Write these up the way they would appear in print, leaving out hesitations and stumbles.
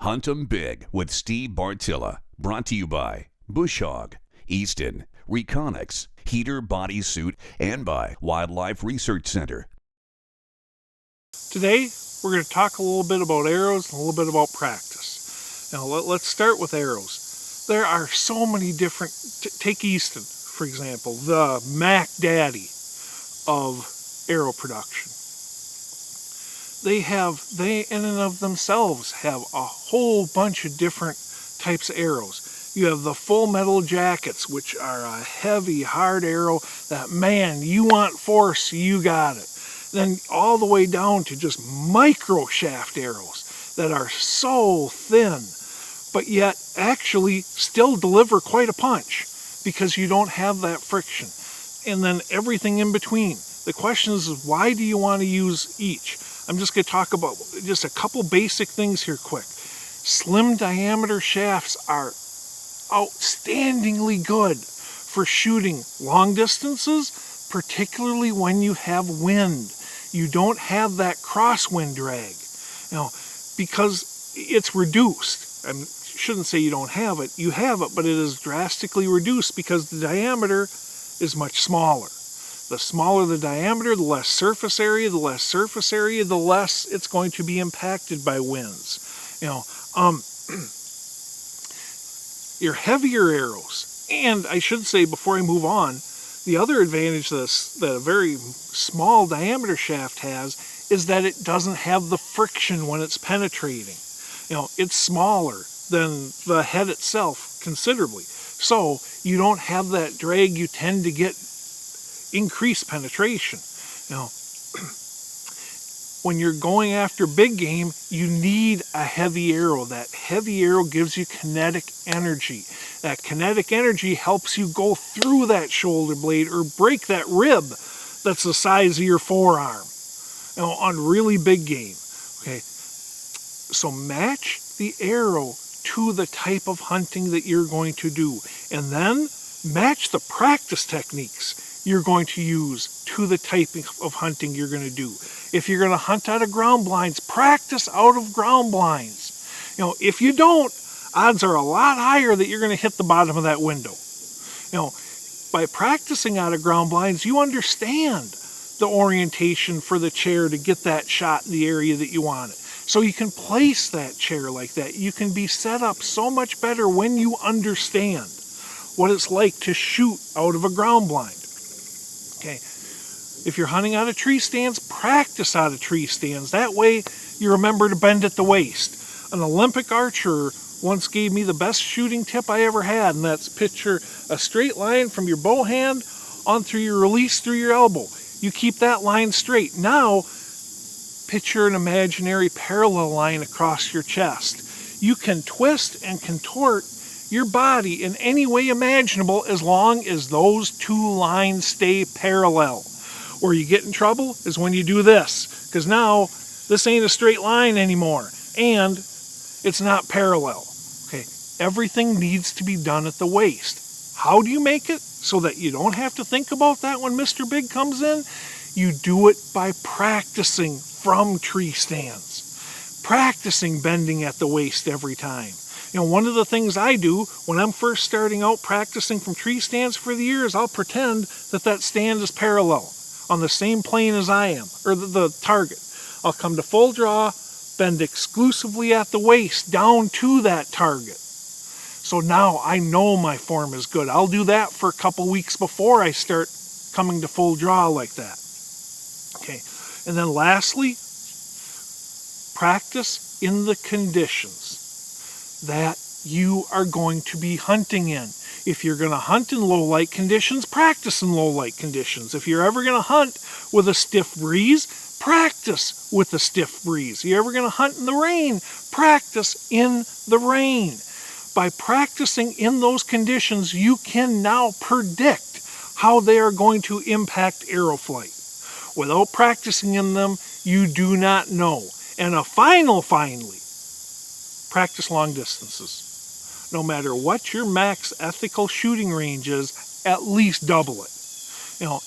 Hunt 'em Big with Steve Bartylla. Brought to you by Bush Hog, Easton, Reconics, Heater Bodysuit, and by Wildlife Research Center. Today, we're going to talk a little bit about arrows and a little bit about practice. Now, let's start with arrows. There are so many different, take Easton, for example, the Mac Daddy of arrow production. They in and of themselves have a whole bunch of different types of arrows. You have the full metal jackets, which are a heavy, hard arrow that, man, you want force, you got it. Then all the way down to just micro shaft arrows that are so thin, but yet actually still deliver quite a punch because you don't have that friction. And then everything in between. The question is, why do you want to use each? I'm just going to talk about just a couple basic things here quick. Slim diameter shafts are outstandingly good for shooting long distances, particularly when you have wind. You don't have that crosswind drag. Now, because it's reduced. I shouldn't say you don't have it. You have it, but it is drastically reduced because the diameter is much smaller. The smaller the diameter, the less surface area. The less surface area, the less it's going to be impacted by winds. Your heavier arrows, and I should say before I move on, the other advantage that a very small diameter shaft has is that it doesn't have the friction when it's penetrating. It's smaller than the head itself considerably. So you don't have that drag. You tend to get increased penetration. When you're going after big game, you need a heavy arrow. That heavy arrow gives you kinetic energy. That kinetic energy helps you go through that shoulder blade or break that rib that's the size of your forearm on really big game. Okay, so match the arrow to the type of hunting that you're going to do, and then match the practice techniques you're going to use to the type of hunting you're going to do. If you're going to hunt out of ground blinds, practice out of ground blinds. If you don't, odds are a lot higher that you're going to hit the bottom of that window. By practicing out of ground blinds, you understand the orientation for the chair to get that shot in the area that you want it. So you can place that chair like that. You can be set up so much better when you understand what it's like to shoot out of a ground blind. Okay. If you're hunting out of tree stands, practice out of tree stands. That way you remember to bend at the waist. An Olympic archer once gave me the best shooting tip I ever had, and that's picture a straight line from your bow hand on through your release through your elbow. You keep that line straight. Now, picture an imaginary parallel line across your chest. You can twist and contort your body in any way imaginable as long as those two lines stay parallel. Where you get in trouble is when you do this, because now this ain't a straight line anymore and it's not parallel. Okay, everything needs to be done at the waist. How do you make it so that you don't have to think about that when Mr. Big comes in? You do it by practicing from tree stands, practicing bending at the waist every time. One of the things I do when I'm first starting out practicing from tree stands for the year is I'll pretend that stand is parallel on the same plane as I am, or the target. I'll come to full draw, bend exclusively at the waist down to that target. So now I know my form is good. I'll do that for a couple weeks before I start coming to full draw like that. Okay, and then lastly, practice in the conditions that you are going to be hunting in. If you're going to hunt in low light conditions, practice in low light conditions. If you're ever going to hunt with a stiff breeze, practice with a stiff breeze. If you're ever going to hunt in the rain, practice in the rain. By practicing in those conditions, you can now predict how they are going to impact arrow flight. Without practicing in them, you do not know. And finally, practice long distances. No matter what your max ethical shooting range is, at least double it.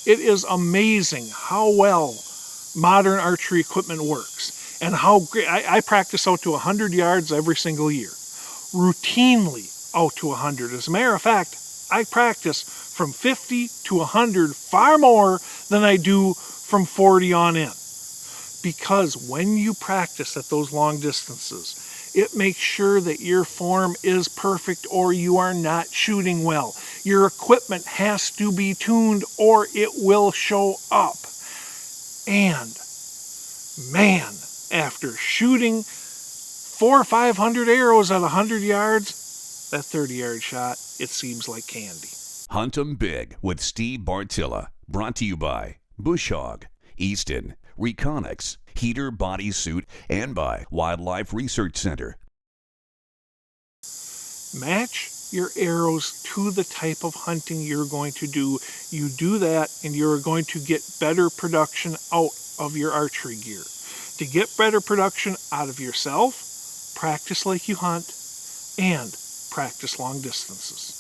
It is amazing how well modern archery equipment works. and how great. I practice out to 100 yards every single year, routinely out to 100. As a matter of fact, I practice from 50 to 100 far more than I do from 40 on in. Because when you practice at those long distances, it makes sure that your form is perfect or you are not shooting well. Your equipment has to be tuned or it will show up. And man, after shooting 400 or 500 arrows at 100 yards, that 30-yard shot, it seems like candy. Hunt 'em Big with Steve Bartylla. Brought to you by Bush Hog, Easton, Reconyx, Heater Bodysuit, and by Wildlife Research Center. Match your arrows to the type of hunting you're going to do. You do that and you're going to get better production out of your archery gear. To get better production out of yourself, practice like you hunt and practice long distances.